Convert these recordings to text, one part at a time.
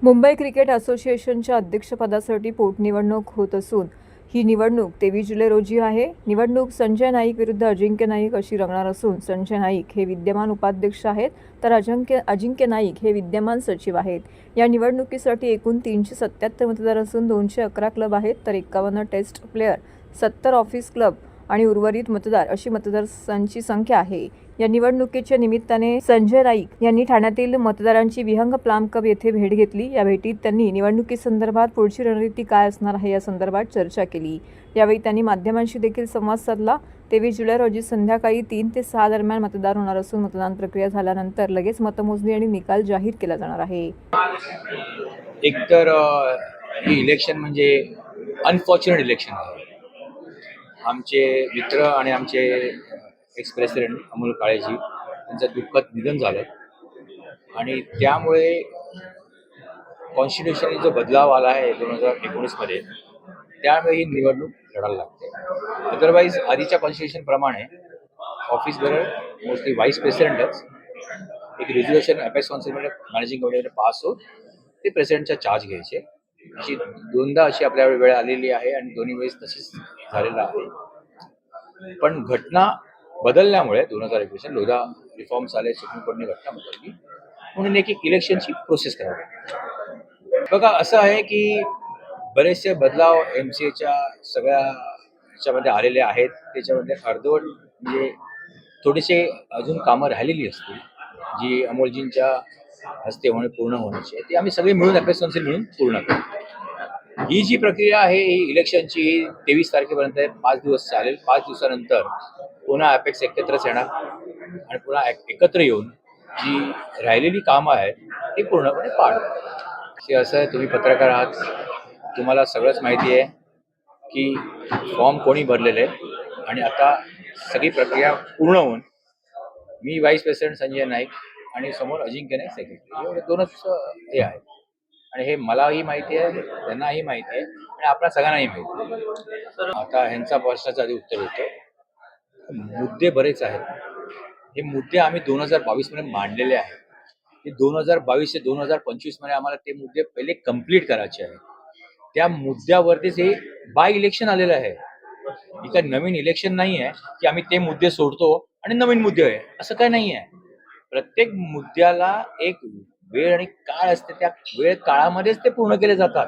Mumbai cricket असोसिएशनच्या अध्यक्षपदासाठी पोटनिवडणूक होत असून ही निवडणूक 23 जुलै रोजी आहे. निवडणूक संजय नाईक विरुद्ध अजिंक्य नाईक अशी रंगणार असून संजय नाईक हे विद्यमान उपाध्यक्ष आहेत, तर अजिंक्य नाईक हे विद्यमान सचिव आहेत. या निवडणुकीसाठी एकूण 377 मतदार असून 211 क्लब आहेत, तर 51 टेस्ट प्लेयर, 70 ऑफिस क्लब आणि उर्वरित मतदार अशी मतदारांची संख्या आहे. या निवडणुकीच्या निमित्ताने संजय नाईक यांनी ठाण्यातील मतदारांची विहंग प्लाम क्लब येथे भेट घेतली. या भेटीत त्यांनी निवडणुकीसंदर्भात पुढची रणनीती काय असणार आहे या संदर्भात चर्चा केली. यावेळी त्यांनी माध्यमांशी देखील संवाद साधला. 23 जुलै रोजी संध्याकाळी 3 ते 6 दरम्यान मतदान होणार असून मतदान प्रक्रिया झाल्यानंतर लगेच मतमोजणी आणि निकाल जाहीर केला जाणार आहे. एकतर ही इलेक्शन म्हणजे अनफॉर्च्युनेट इलेक्शन आहे. आमचे मित्र आणि आमचे एक्स प्रेसिडेंट अमोल काळेजी यांचं दुःखद निधन झालं आणि त्यामुळे कॉन्स्टिट्यूशनल जो बदलाव आला आहे 2019मध्ये, त्यामुळे ही निवडणूक लढायला लागते. अदरवाईज आधीच्या कॉन्स्टिट्यूशनप्रमाणे ऑफिस बेअरर मोस्टली व्हाईस प्रेसिडेंटच एक रेझोल्युशन अपेक्स काउन्सिलमध्ये मॅनेजिंग कमिटीमध्ये पास होत ते प्रेसिडेंटचा चार्ज घ्यायचे. अशी दोनदा अशी आपल्या वेळ आलेली आहे आणि दोन्ही वेळेस तशीच झालेलं आहे. पण घटना बदलल्यामुळे 2021 लोधा रिफॉर्म्स आले, सुप्रीम कोर्टने घटना बदलली म्हणून एक इलेक्शनची प्रोसेस करावी. बघा, असं आहे की बरेचसे बदलाव MCAच्या सगळ्या ह्याच्यामध्ये आलेले आहेत. त्याच्यामध्ये अर्धवट म्हणजे थोडेसे अजून कामं राहिलेली असतील जी अमोलजींच्या हस्ते पूर्ण होण्याची, ती आम्ही सगळे मिळून अपेक्स काउन्सिल मिळून पूर्ण करू. ही जी प्रक्रिया आहे ही इलेक्शनची 23 तारखेपर्यंत आहे. 5 दिवस चालेल. 5 दिवसानंतर पुन्हा अपेक्स एकत्रच येणार आणि पुन्हा एकत्र येऊन जी राहिलेली कामं आहेत ती पूर्णपणे पार. असं आहे, तुम्ही पत्रकार आहात, तुम्हाला सगळंच माहिती आहे की फॉर्म कोणी भरलेले आहे आणि आता सगळी प्रक्रिया पूर्ण होऊन मी व्हाईस प्रेसिडेंट संजय नाईक आणि समोर अजिंक्य नाईक सेक्रेटरी, एवढे दोनच हे आहेत. आणि हे मलाही माहिती आहे, त्यांनाही माहिती आहे आणि आपल्या सगळ्यांनाही माहिती आहे. आता ह्यांचा प्रश्नाचं आधी उत्तर होतं. मुद्दे बरेच आहेत. हे मुद्दे आम्ही 2022 मध्ये मांडलेले आहेत. हे 2022 ते 2025 मध्ये आम्हाला ते मुद्दे पहिले कंप्लीट करायचे आहेत. त्या मुद्द्यावरतीच हे बाय इलेक्शन आलेलं आहे. ही काय नवीन इलेक्शन नाही आहे की आम्ही ते मुद्दे सोडतो आणि नवीन मुद्दे आहे, असं काय नाही आहे. प्रत्येक मुद्द्याला एक वेळ आणि काळ असते, त्या वेळ काळामध्येच ते पूर्ण केले जातात.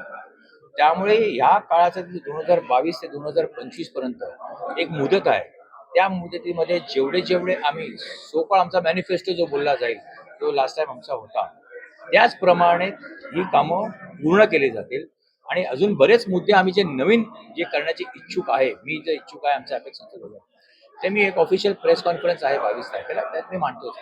त्यामुळे या काळाचा 2022 ते 2025 पर्यंत एक मुदत आहे. त्या मुदतीमध्ये जेवढे आम्ही सोकॉल आमचा मॅनिफेस्टो जो बोलला जाईल तो लास्ट टाइम आमचा होता, त्याचप्रमाणे ही कामं पूर्ण केली जातील. आणि अजून बरेच मुद्दे आम्ही जे नवीन जे करण्याचे इच्छुक आहे, मी जे इच्छुक आहे आमच्या अपेक्षा ते मी एक ऑफिशियल प्रेस कॉन्फरन्स आहे 22 तारखेला, त्यात मी मांडतो.